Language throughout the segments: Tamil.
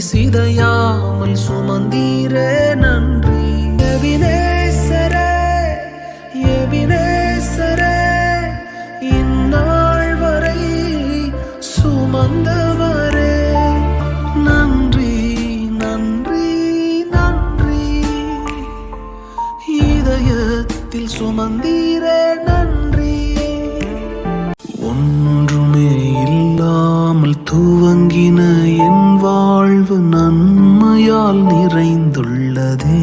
சிதையாமல் சுமந்தீரே நன்றி. எபினேசரே எபினேசரே, இந்நாள் வரை சுமந்தவரே, நன்றி நன்றி நன்றி. இதயத்தில் சுமந்தீரே நன்றி. ஒன்றுமே இல்லாமல் துவங்கின என் வாழ்வு நன்மையால் நிறைந்துள்ளதே.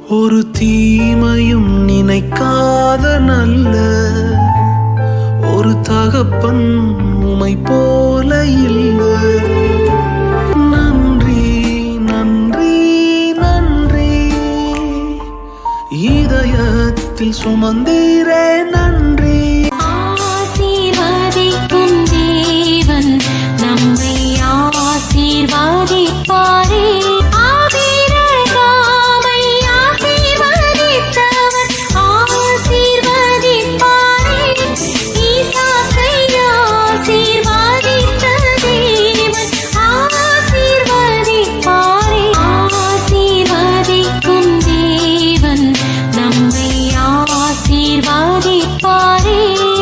ஒரு தீமையும் நினைக்காத நல்ல ஒரு தகப்பன் உமை போல இல்லை. நன்றி நன்றி நன்றி. இதயத்தில் சுமந்தீரே